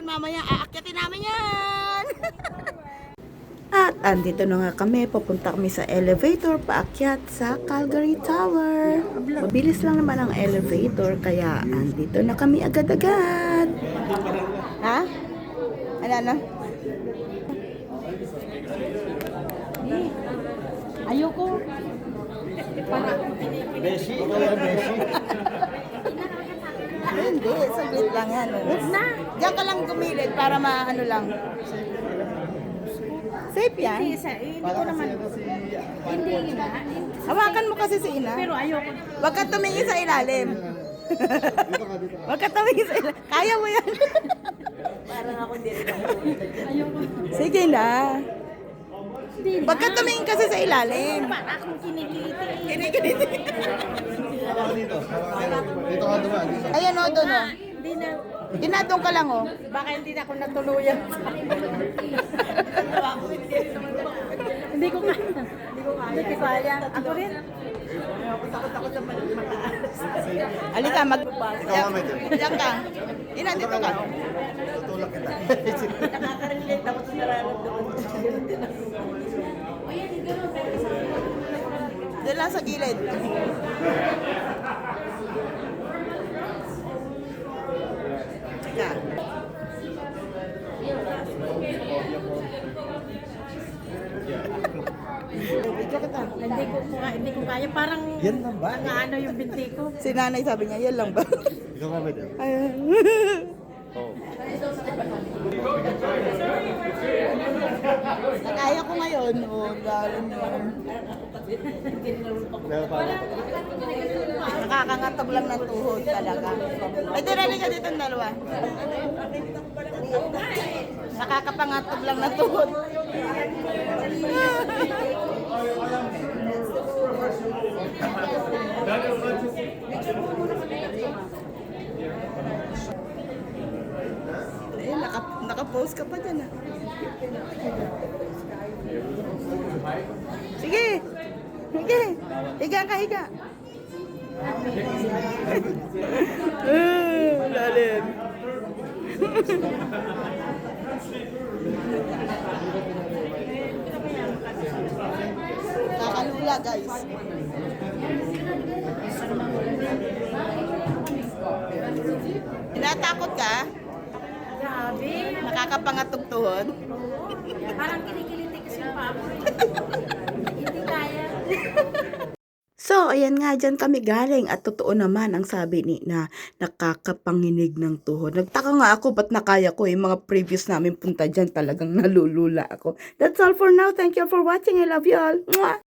mamaya aakyatin namin yan. At andito na nga kami, papunta kami sa elevator paakyat sa Calgary Tower. Mabilis lang naman ang elevator kaya andito na kami agad-agad. Ha? Ano? Ayoko. Beshi? Beshi? Hindi, saglit lang yan. Huwag na. Diyan ka lang gumilid para maano lang. Safe yan. Hindi ko naman. Hindi na. Hawakan mo kasi si Ina. Pero ayoko. Huwag ka tumingin sa ilalim. Huwag ka tumingin sa ilalim. Kaya mo yan. Parang ako hindi rin. Ayoko. Sige na. Hindi na. Huwag ka tumingin kasi sa ilalim. Para akong kinikiliti. Kinikiliti. Dito. Dito ka dumaan. Dito. Ayan o, doon o. Hindi na. Dinadong ka lang o. Baka hindi na ako natuluyan. Hindi ko kaya. Hindi ko kaya. Ako rin. Takot sa mataas. Halika, Ikaw nga, medyo. Diyan ka. Ina, dito ka. Tutulak kita. Nakaka-relate ako sa nararamdaman. Diyan lang sa gilid. Teka. Video kita. Hindi ko kaya. Parang Yan lang ba? ano yung binti ko. Si nanay sabi niya, yan lang ba? Ikaw nga, medyo. Ayan. Oo. Kaya ko ngayon. O, lalo naman. Pero paano? Nakakangatog lang ng tuhod talaga. Ay, dirali ka dito ng dalawa. Nakakapangatog lang ng tuhod. Eh, naka-pose ka pa dyan ah. Sige! Sige! Higa ka, higa! Lalim. Kakalula, guys. Tinatakot ka? Grabe. Nakakapangatog tuhod? Parang kinikiliti kasi yung paa ko. Hindi kaya. So, ayan nga, dyan kami galing at totoo naman ang sabi ni na nakakapanginig ng tuhod. Nagtaka nga ako ba't nakaya ko mga previous namin punta dyan talagang nalulula ako. That's all for now. Thank you for watching. I love you all. Mwah!